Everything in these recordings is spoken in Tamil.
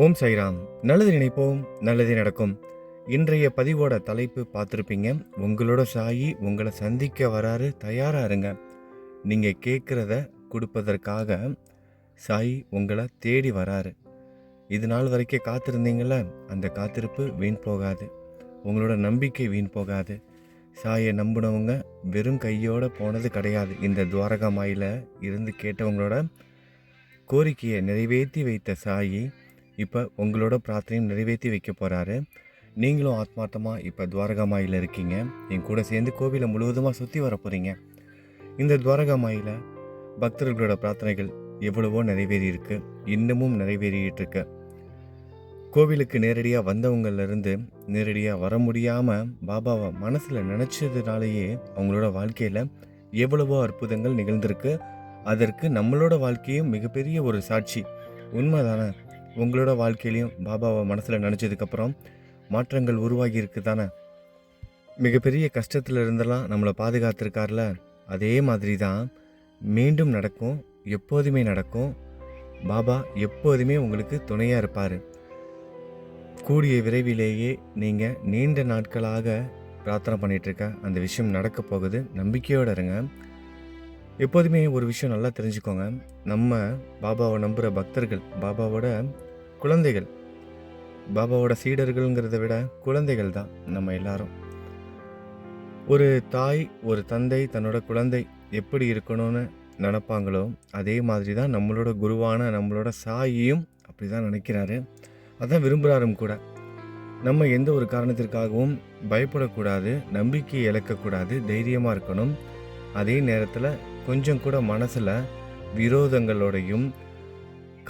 ஓம் சாய்ராம். நல்லது நினைப்போம், நல்லதே நடக்கும். இன்றைய பதிவோட தலைப்பு பார்த்துருப்பீங்க. உங்களோட சாயி உங்களை சந்திக்க வராரு, தயாரா இருங்க. நீங்கள் கேட்குறத கொடுப்பதற்காக சாயி உங்களை தேடி வராரு. இது நாள் வரைக்கும் காத்திருந்தீங்கள, அந்த காத்திருப்பு வீண் போகாது. உங்களோட நம்பிக்கை வீண் போகாது. சாயை நம்பினவங்க வெறும் கையோடு போனது கிடையாது. இந்த துவாரகா மாயில இருந்து கேட்டவங்களோட கோரிக்கையை நிறைவேற்றி வைத்த சாயி இப்போ உங்களோட பிரார்த்தனையும் நிறைவேற்றி வைக்க போகிறாரு. நீங்களும் ஆத்மார்த்தமாக இப்போ துவாரகா மாயில் இருக்கீங்க. என் கூட சேர்ந்து கோவிலை முழுவதுமாக சுற்றி வர போகிறீங்க. இந்த துவாரகா மாயில் பக்தர்களோட பிரார்த்தனைகள் எவ்வளவோ நிறைவேறி இருக்கு, இன்னமும் நிறைவேறிட்டு இருக்கு. கோவிலுக்கு நேரடியாக வந்தவங்கள்லேருந்து நேரடியாக வர முடியாமல் பாபாவை மனசில் நினச்சதுனாலேயே அவங்களோட வாழ்க்கையில் எவ்வளவோ அற்புதங்கள் நிகழ்ந்திருக்கு. அதற்கு நம்மளோட வாழ்க்கையும் மிகப்பெரிய ஒரு சாட்சி. உண்மைதானே? உங்களோட வாழ்க்கையிலையும் பாபாவை மனசில் நினச்சதுக்கப்புறம் மாற்றங்கள் உருவாகி இருக்கு தானே? மிகப்பெரிய கஷ்டத்தில் இருந்தெல்லாம் நம்மளை பாதுகாத்துருக்கார்ல, அதே மாதிரி தான் மீண்டும் நடக்கும், எப்போதுமே நடக்கும். பாபா எப்போதுமே உங்களுக்கு துணையாக இருப்பார். கூடிய விரைவிலேயே நீங்கள் நீண்ட நாட்களாக பிரார்த்தனை பண்ணிகிட்ருக்க அந்த விஷயம் நடக்க போகுது. நம்பிக்கையோடு இருங்க. எப்போதுமே ஒரு விஷயம் நல்லா தெரிஞ்சுக்கோங்க. நம்ம பாபாவை நம்புகிற பக்தர்கள் பாபாவோட குழந்தைகள், பாபாவோட சீடர்கள்ங்கிறத விட குழந்தைகள் தான் நம்ம எல்லாரும். ஒரு தாய் ஒரு தந்தை தன்னோட குழந்தை எப்படி இருக்கணும்னு நினப்பாங்களோ அதே மாதிரி தான் நம்மளோட குருவான நம்மளோட சாயியும் அப்படி தான் நினைக்கிறாரு. அதான் விரும்புகிறாரும் கூட. நம்ம எந்த ஒரு காரணத்திற்காகவும் பயப்படக்கூடாது, நம்பிக்கையை இழக்கக்கூடாது, தைரியமாக இருக்கணும். அதே நேரத்தில் கொஞ்சம் கூட மனசில் விரோதங்களோடையும்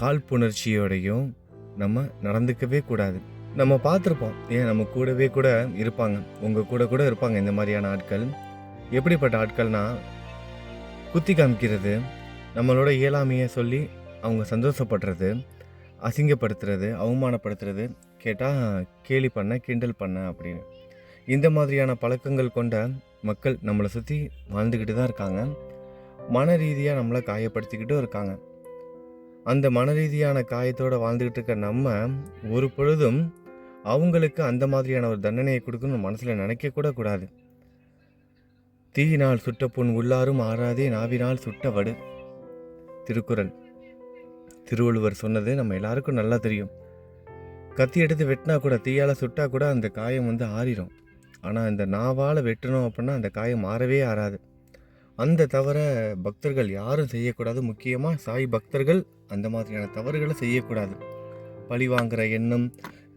காழ்ப்புணர்ச்சியோடையும் நம்ம நடந்துக்கவே கூடாது. நம்ம பார்த்துருப்போம், ஏன் நம்ம கூடவே கூட இருப்பாங்க, உங்கள் கூட இருப்பாங்க இந்த மாதிரியான ஆட்கள். எப்படிப்பட்ட ஆட்கள்னா, குத்தி காமிக்கிறது, நம்மளோட இயலாமையை சொல்லி அவங்க சந்தோஷப்படுறது, அசிங்கப்படுத்துறது, அவமானப்படுத்துறது, கேட்டால் கேலி பண்ண கிண்டல் பண்ண அப்படின்னு. இந்த மாதிரியான பழக்கங்கள் கொண்ட மக்கள் நம்மளை சுற்றி வாழ்ந்துக்கிட்டு தான் இருக்காங்க. மன ரீதியாக நம்மளை காயப்படுத்திக்கிட்டும் இருக்காங்க. அந்த மன ரீதியான காயத்தோடு வாழ்ந்துக்கிட்டு இருக்க நம்ம ஒரு பொழுதும் அவங்களுக்கு அந்த மாதிரியான ஒரு தண்டனையை கொடுக்கணும்னு மனசில் நினைக்கக்கூட கூடாது. தீயினால் சுட்ட புண் உள்ளாரும் ஆறாதே நாவினால் சுட்ட வடு. திருக்குறள். திருவள்ளுவர் சொன்னது நம்ம எல்லாருக்கும் நல்லா தெரியும். கத்தி எடுத்து வெட்டினா கூட, தீயால் சுட்டா கூட அந்த காயம் ஆறிடும். ஆனால் இந்த நாவால் வெட்டணும் அப்படின்னா அந்த காயம் ஆறவே ஆறாது. அந்த தவற பக்தர்கள் யாரும் செய்யக்கூடாது. முக்கியமாக சாய் பக்தர்கள் அந்த மாதிரியான தவறுகளை செய்யக்கூடாது. பழி வாங்குகிற எண்ணம்,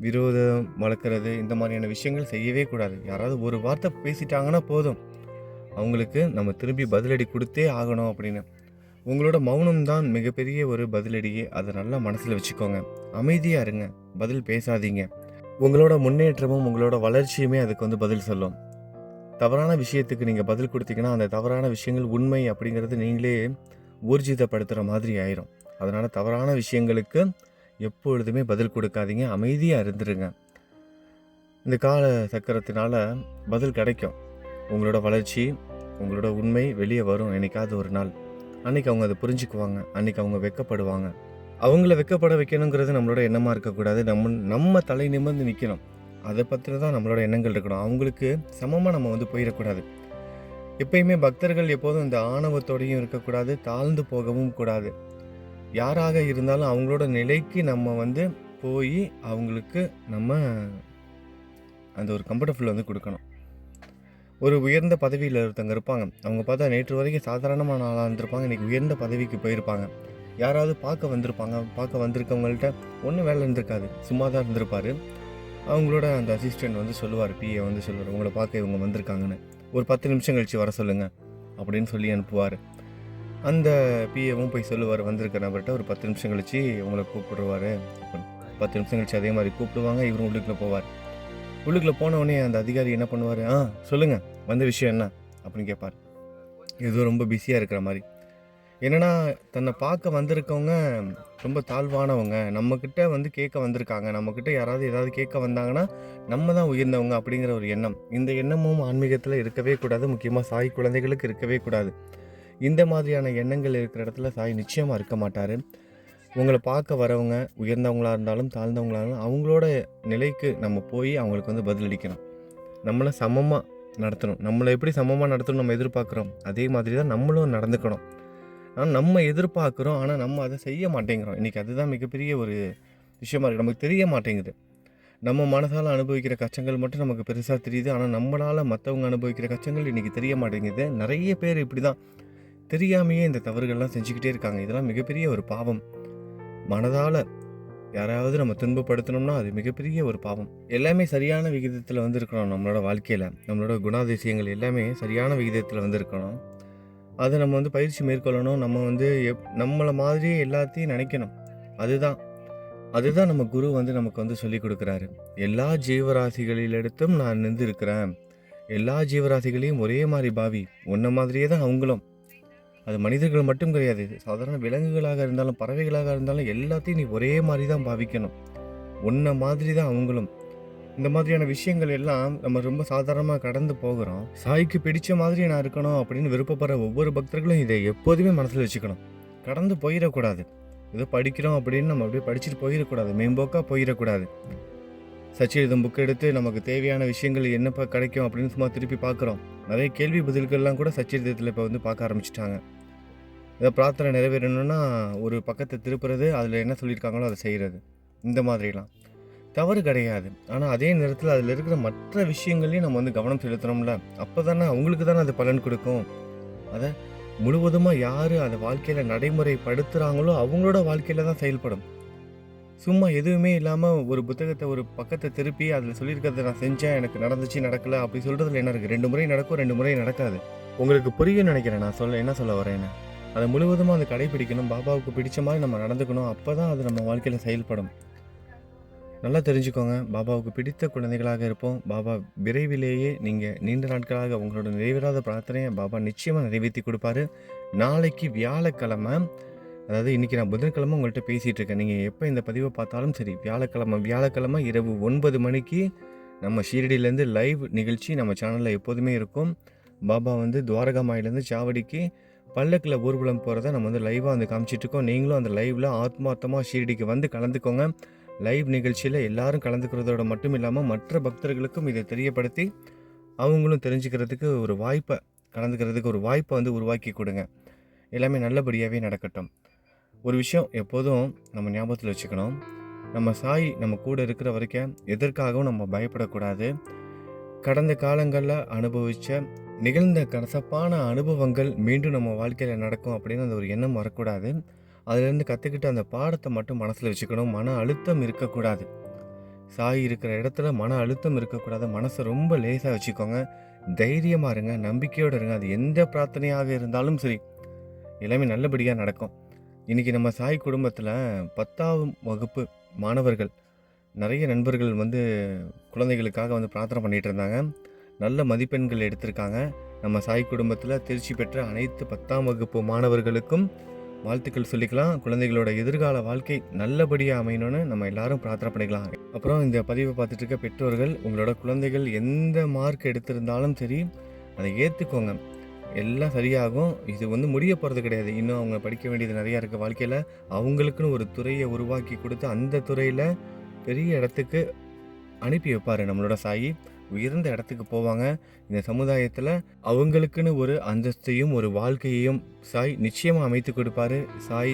விரோதம் வளர்க்குறது, இந்த மாதிரியான விஷயங்கள் செய்யவே கூடாது. யாராவது ஒரு வார்த்தை பேசிட்டாங்கன்னா போதும், அவங்களுக்கு நம்ம திரும்பி பதிலடி கொடுத்தே ஆகணும் அப்படின்னு. உங்களோட மௌனம்தான் மிகப்பெரிய ஒரு பதிலடியே. அதை நல்லா மனசில் வச்சுக்கோங்க. அமைதியாக இருங்க, பதில் பேசாதீங்க. உங்களோட முன்னேற்றமும் உங்களோட வளர்ச்சியுமே அதுக்கு பதில் சொல்லும். தவறான விஷயத்துக்கு நீங்கள் பதில் கொடுத்தீங்கன்னா அந்த தவறான விஷயங்கள் உண்மை அப்படிங்கிறது நீங்களே ஊர்ஜிதப்படுத்துகிற மாதிரி ஆயிரும். அதனால் தவறான விஷயங்களுக்கு எப்பொழுதுமே பதில் கொடுக்காதீங்க, அமைதியாக இருந்துருங்க. இந்த கால சக்கரத்தினால பதில் கிடைக்கும். உங்களோட வளர்ச்சி, உங்களோட உண்மை வெளியே வரும் என்னைக்காவது ஒரு நாள். அன்றைக்கி அவங்க அதை புரிஞ்சுக்குவாங்க. அன்றைக்கி அவங்க வெட்கப்படுவாங்க. அவங்கள வெட்கப்பட வைக்கணுங்கிறது நம்மளோட எண்ணமாக இருக்கக்கூடாது. நம்ம தலை நிமிர்ந்து நிற்கணும். அதை பற்றி தான் நம்மளோட எண்ணங்கள் இருக்கணும். அவங்களுக்கு சமமாக நம்ம போயிடக்கூடாது. எப்பயுமே பக்தர்கள் எப்போதும் இந்த ஆணவத்தோடையும் இருக்கக்கூடாது, தாழ்ந்து போகவும் கூடாது. யாராக இருந்தாலும் அவங்களோட நிலைக்கு நம்ம போய் அவங்களுக்கு நம்ம அந்த ஒரு கம்ஃபர்டபுள் கொடுக்கணும். ஒரு உயர்ந்த பதவியில் ஒருத்தவங்க இருப்பாங்க. அவங்க பார்த்தா நேற்று வரைக்கும் சாதாரணமான ஆளாக இருந்திருப்பாங்க, இன்றைக்கி உயர்ந்த பதவிக்கு போயிருப்பாங்க. யாராவது பார்க்க வந்திருப்பாங்க. பார்க்க வந்திருக்கவங்கள்ட்ட ஒன்றும் வேலை இருந்திருக்காது, சும்மா தான் இருந்திருப்பார். அவங்களோட அந்த அசிஸ்டண்ட் சொல்லுவார், பிஏ சொல்லுவார், உங்களை பார்க்க இவங்க வந்திருக்காங்கன்னு, ஒரு 10 நிமிஷம் கழித்து வர சொல்லுங்கள் அப்படின்னு சொல்லி அனுப்புவார். அந்த பிஏவும் போய் சொல்லுவார் வந்திருக்க நபர்கிட்ட, ஒரு 10 நிமிஷம் கழித்து உங்களை கூப்பிடுவார் அப்படின்னு. 10 நிமிஷம் கழித்து அதே மாதிரி கூப்பிடுவாங்க. இவரும் உள்ளுக்குள்ளே போவார். உள்ளுக்குள்ளே போனவுடனே அந்த அதிகாரி என்ன பண்ணுவார், சொல்லுங்கள் வந்த விஷயம் என்ன அப்படின்னு கேட்பார். ஏதோ ரொம்ப பிஸியாக இருக்கிற மாதிரி. என்னென்னா, தன்னை பார்க்க வந்திருக்கவங்க ரொம்ப தாழ்வானவங்க, நம்மக்கிட்ட கேட்க வந்திருக்காங்க, நம்மக்கிட்ட யாராவது ஏதாவது கேட்க வந்தாங்கன்னா நம்ம தான் உயர்ந்தவங்க அப்படிங்கிற ஒரு எண்ணம். இந்த எண்ணமும் ஆன்மீகத்தில் இருக்கவே கூடாது. முக்கியமாக சாய் குழந்தைகளுக்கு இருக்கவே கூடாது. இந்த மாதிரியான எண்ணங்கள் இருக்கிற இடத்துல சாய் நிச்சயமாக இருக்க மாட்டார். உங்கள பார்க்க வரவங்க உயர்ந்தவங்களா இருந்தாலும், தாழ்ந்தவங்களா இருந்தாலும் அவங்களோட நிலைக்கு நம்ம போய் அவங்களுக்கு வந்து பதிலளிக்கணும். நம்மள சமமா நடத்தணும். நம்மள எப்படி சமமா நடத்தணும்னு நம்ம எதிர்பார்க்குறோம், அதே மாதிரி தான் நம்மளும் நடந்துக்கணும். ஆனா நம்ம எதிர்பார்க்குறோம். ஆனா நம்ம அத செய்ய மாட்டேங்கிறோம். இன்னைக்கு அதுதான் மிகப்பெரிய ஒரு விஷயமா இருக்கு. நமக்கு தெரிய மாட்டேங்குது. நம்ம மனசால அனுபவிக்கிற கஷ்டங்கள் மட்டும் நமக்கு பெருசா தெரியுது. ஆனா நம்மளால மத்தவங்க அனுபவிக்கிற கஷ்டங்கள் இன்னைக்கு தெரிய மாட்டேங்குது. நெறைய பேர் இப்படிதான் தெரியாமயே இந்த தவறுகள்லாம் செஞ்சுக்கிட்டே இருக்காங்க. இதெல்லாம் மிகப்பெரிய ஒரு பாவம். மனதால யாரையாவது நம்ம துன்பப்படுத்தணும்னா அது மிகப்பெரிய ஒரு பாவம். எல்லாமே சரியான விகிதத்துல வந்து இருக்கணும் நம்மளோட வாழ்க்கையில. நம்மளோட குணாதிசயங்கள் எல்லாமே சரியான விகிதத்துல வந்து இருக்கணும். அத நம்ம வந்து பயிற்சி மேற்கொள்ளணும். நம்ம வந்து நம்மள மாதிரியே எல்லாத்தையும் நெனைக்கணும். அதுதான் அதுதான் நம்ம குரு வந்து நமக்கு வந்து சொல்லிக் குடுக்குறாரு. எல்லா ஜீவராசிகளிடத்தும் நான் இருக்கிறேன். எல்லா ஜீவராசிகளையும் ஒரே மாரி பாவி. உன்ன மாதிரியே தான் அவங்களும். அது மனிதர்கள் மட்டும் கிடையாது. சாதாரண விலங்குகளாக இருந்தாலும், பறவைகளாக இருந்தாலும் எல்லாத்தையும் நீ ஒரே மாரி தான் பாவிக்கணும். உன்ன மாதிரி தான் அவங்களும். இந்த மாதிரியான விஷயங்கள் எல்லாம் நம்ம ரொம்ப சாதாரணமா கடந்து போகுறோம். சாய்க்கு பிடிச்ச மாதிரி நான் இருக்கணும் அப்படின்னு விருப்பப்படுற ஒவ்வொரு பக்தர்களும் இதை எப்போதுமே மனசுல வச்சுக்கணும். கடந்து போயிடக்கூடாது. ஏதோ படிக்கிறோம் அப்படின்னு நம்ம அப்படியே படிச்சுட்டு போயிடக்கூடாது. மேம்போக்கா போயிடக்கூடாது. சச்சரிதம் புக் எடுத்து நமக்கு தேவையான விஷயங்கள் என்னப்பா கிடைக்கும் அப்படின்னு சும்மா திருப்பி பார்க்குறோம். நிறைய கேள்வி பதில்கள்லாம் கூட சச்சரிதத்தில் இப்போ வந்து பார்க்க ஆரம்பிச்சிட்டாங்க. ஏதோ பிரார்த்தனை நிறைவேறணும்னா ஒரு பக்கத்தை திருப்புறது, அதில் என்ன சொல்லியிருக்காங்களோ அதை செய்கிறது. இந்த மாதிரிலாம் தவறு கிடையாது. ஆனால் அதே நேரத்தில் அதில் இருக்கிற மற்ற விஷயங்களையும் நம்ம வந்து கவனம் செலுத்தணும்ல. அப்போ தானே அவங்களுக்கு தானே அது பலன் கொடுக்கும். அதை முழுவதுமாக யார் அதை வாழ்க்கையில் நடைமுறைப்படுத்துகிறாங்களோ அவங்களோட வாழ்க்கையில் தான் செயல்படும். சும்மா எதுவுமே இல்லாமல் ஒரு புத்தகத்தை ஒரு பக்கத்தை திருப்பி அதில் சொல்லியிருக்கிறத நான் செஞ்சேன், எனக்கு நடந்துச்சு நடக்கலை அப்படி சொல்கிறதுல என்ன இருக்குது? 2 முறை நடக்கும், 2 முறை நடக்காது. உங்களுக்கு புரியும்னு நினைக்கிறேன் நான் என்ன சொல்ல வரேன்னு. அதை முழுவதுமாக அதை கடைபிடிக்கணும். பாபாவுக்கு பிடிச்ச மாதிரி நம்ம நடந்துக்கணும். அப்போ தான் அது நம்ம வாழ்க்கையில் செயல்படும். நல்லா தெரிஞ்சுக்கோங்க. பாபாவுக்கு பிடித்த குழந்தைகளாக இருப்போம். பாபா விரைவிலேயே நீங்கள் நீண்ட நாட்களாக உங்களோட நிறைவேறாத பிரார்த்தனையை பாபா நிச்சயமாக நிறைவேற்றி கொடுப்பாரு. நாளைக்கு வியாழக்கிழமை, அதாவது இன்றைக்கி நான் புதன்கிழமை உங்கள்கிட்ட பேசிகிட்டு இருக்கேன். நீங்கள் எப்போ இந்த பதிவை பார்த்தாலும் சரி, வியாழக்கிழமை இரவு 9 மணிக்கு நம்ம ஷீரடியிலேருந்து லைவ் நிகழ்ச்சி நம்ம சேனலில் எப்போதுமே இருக்கும். பாபா வந்து துவாரகாமாயிலேருந்து சாவடிக்கு பல்லக்கில் ஊர்வலம் போகிறத நம்ம வந்து லைவாக வந்து காமிச்சிட்ருக்கோம். நீங்களும் அந்த லைவில் ஆத்மார்த்தமாக ஷீரடிக்கு வந்து கலந்துக்கோங்க. லைவ் நிகழ்ச்சியில் எல்லாரும் கலந்துக்கிறதோட மட்டும் இல்லாமல் மற்ற பக்தர்களுக்கும் இதை தெரியப்படுத்தி அவங்களும் தெரிஞ்சுக்கிறதுக்கு கலந்துக்கிறதுக்கு ஒரு வாய்ப்பை வந்து உருவாக்கி கொடுங்க. எல்லாமே நல்லபடியாகவே நடக்கட்டும். ஒரு விஷயம் எப்போதும் நம்ம ஞாபகத்தில் வச்சுக்கணும். நம்ம சாய் நம்ம கூட இருக்கிற வரைக்கும் எதற்காகவும் நம்ம பயப்படக்கூடாது. கடந்த காலங்களில் நிகழ்ந்த கசப்பான அனுபவங்கள் மீண்டும் நம்ம வாழ்க்கையில் நடக்கும் அப்படின்னு அந்த ஒரு எண்ணம் வரக்கூடாது. அதுலேருந்து கற்றுக்கிட்டு அந்த பாடத்தை மட்டும் மனசில் வச்சுக்கணும். மன அழுத்தம் இருக்கக்கூடாது. சாய் இருக்கிற இடத்துல மன அழுத்தம் இருக்கக்கூடாது. மனசை ரொம்ப லேசாக வச்சுக்கோங்க. தைரியமாக இருங்க, நம்பிக்கையோடு இருங்க. அது எந்த பிரார்த்தனையாக இருந்தாலும் சரி, எல்லாமே நல்லபடியாக நடக்கும். இன்றைக்கி நம்ம சாய் குடும்பத்தில் 10ஆம் வகுப்பு மாணவர்கள், நிறைய நண்பர்கள் வந்து குழந்தைகளுக்காக வந்து பிரார்த்தனை பண்ணிகிட்டு இருந்தாங்க. நல்ல மதிப்பெண்கள் எடுத்திருக்காங்க. நம்ம சாய் குடும்பத்தில் தேர்ச்சி பெற்ற அனைத்து 10ஆம் வகுப்பு மாணவர்களுக்கும் வாழ்த்துக்கள் சொல்லிக்கலாம். குழந்தைகளோட எதிர்கால வாழ்க்கை நல்லபடியாக அமையணும்னு நம்ம எல்லாரும் பிரார்த்தனை பண்ணிக்கலாம். அப்புறம் இந்த பதிவை பார்த்துட்டு இருக்க பெற்றோர்கள், உங்களோட குழந்தைகள் எந்த மார்க் எடுத்திருந்தாலும் சரி, அதை ஏற்றுக்கோங்க. எல்லாம் சரியாகும். இது வந்து முடிய போகிறது கிடையாது. இன்னும் அவங்க படிக்க வேண்டியது நிறையா இருக்குது வாழ்க்கையில். அவங்களுக்குன்னு ஒரு துறையை உருவாக்கி கொடுத்து அந்த துறையில் பெரிய இடத்துக்கு அனுப்பி வைப்பார் நம்மளோட சாயி. உயர்ந்த இடத்துக்கு போவாங்க. இந்த சமுதாயத்தில் அவங்களுக்குன்னு ஒரு அந்தஸ்தையும் ஒரு வாழ்க்கையையும் சாய் நிச்சயமாக அமைத்து கொடுப்பாரு. சாய்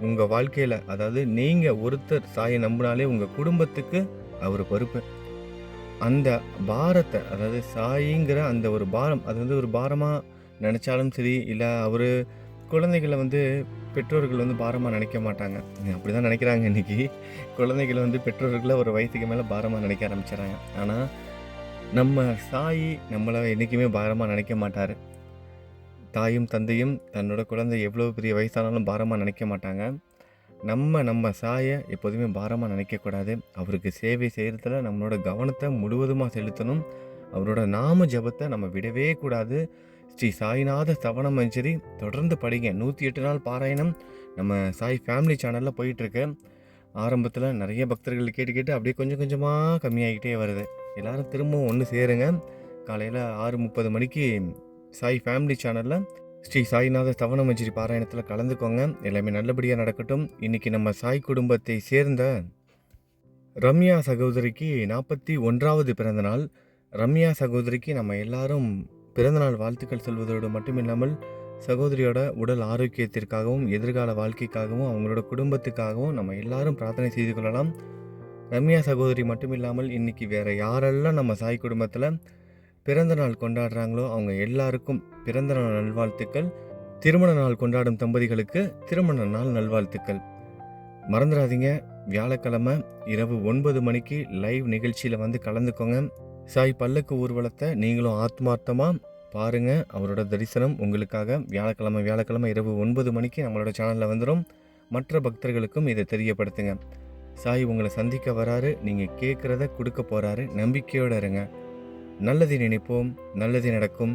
உங்கள் வாழ்க்கையில், அதாவது நீங்கள் ஒருத்தர் சாயை நம்பினாலே உங்கள் குடும்பத்துக்கு அவர் பொறுப்பு. அந்த பாரத்தை, அதாவது சாயிங்கிற அந்த ஒரு பாரம், அது வந்து ஒரு பாரமாக நினச்சாலும் சரி, இல்லை அவர் குழந்தைகளை வந்து பெற்றோர்கள் வந்து பாரமாக நினைக்க மாட்டாங்க. அப்படி தான் நினைக்கிறாங்க. இன்றைக்கி குழந்தைகளை வந்து பெற்றோர்களை ஒரு வயசுக்கு மேலே பாரமாக நினைக்க ஆரம்பிச்சிடறாங்க. ஆனால் நம்ம சாயி நம்மளை என்றைக்குமே பாரமாக நினைக்க மாட்டார். தாயும் தந்தையும் தன்னோட குழந்தை எவ்வளோ பெரிய வயசானாலும் பாரமாக நினைக்க மாட்டாங்க. நம்ம சாயை எப்போதுமே பாரமாக நினைக்கக்கூடாது. அவருக்கு சேவை செய்கிறதுல நம்மளோட கவனத்தை முழுவதுமாக செலுத்தணும். அவரோட நாம ஜபத்தை நம்ம விடவே கூடாது. ஸ்ரீ சாய்நாத ஸ்தவன மஞ்சரி தொடர்ந்து படிங்க. 108 நாள் பாராயணம் நம்ம சாய் ஃபேமிலி சேனலில் போயிட்டுருக்கு. ஆரம்பத்தில் நிறைய பக்தர்கள் கேட்டு அப்படியே கொஞ்சம் கொஞ்சமாக கம்மியாகிட்டே வருது. எல்லோரும் திரும்பவும் ஒன்று சேருங்க. காலையில் 6:30 மணிக்கு சாய் ஃபேமிலி சேனலில் ஸ்ரீ சாய்நாத ஸ்தவனமஞ்சரி பாராயணத்தில் கலந்துக்கோங்க. எல்லாமே நல்லபடியாக நடக்கட்டும். இன்றைக்கி நம்ம சாய் குடும்பத்தை சேர்ந்த ரம்யா சகோதரிக்கு 41வது பிறந்தநாள். ரம்யா சகோதரிக்கு நம்ம எல்லாரும் பிறந்தநாள் வாழ்த்துக்கள் சொல்வதோடு மட்டுமில்லாமல் சகோதரியோட உடல் ஆரோக்கியத்திற்காகவும் எதிர்கால வாழ்க்கைக்காகவும் அவங்களோட குடும்பத்துக்காகவும் நம்ம எல்லாரும் பிரார்த்தனை செய்து கொள்ளலாம். ரம்யா சகோதரி மட்டுமில்லாமல் இன்றைக்கி வேறு யாரெல்லாம் நம்ம சாய் குடும்பத்தில் பிறந்த நாள் கொண்டாடுறாங்களோ அவங்க எல்லாருக்கும் பிறந்த நாள் நல்வாழ்த்துக்கள். திருமண நாள் கொண்டாடும் தம்பதிகளுக்கு திருமண நாள் நல்வாழ்த்துக்கள். மறந்துடாதீங்க, வியாழக்கிழமை இரவு 9 மணிக்கு லைவ் நிகழ்ச்சியில் வந்து கலந்துக்கோங்க. சாய் பல்லக்கு ஊர்வலத்தை நீங்களும் ஆத்மார்த்தமாக பாருங்கள். அவரோட தரிசனம் உங்களுக்காக வியாழக்கிழமை இரவு 9 மணிக்கு நம்மளோட சேனலில் வந்துடும். மற்ற பக்தர்களுக்கும் இதை தெரியப்படுத்துங்க. சாய் உங்களை சந்திக்க வராரு. நீங்கள் கேட்குறத கொடுக்க போகிறாரு. நம்பிக்கையோடு இருங்க. நல்லதை நினைப்போம், நல்லது நடக்கும்.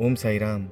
ஓம் சாய்ராம்.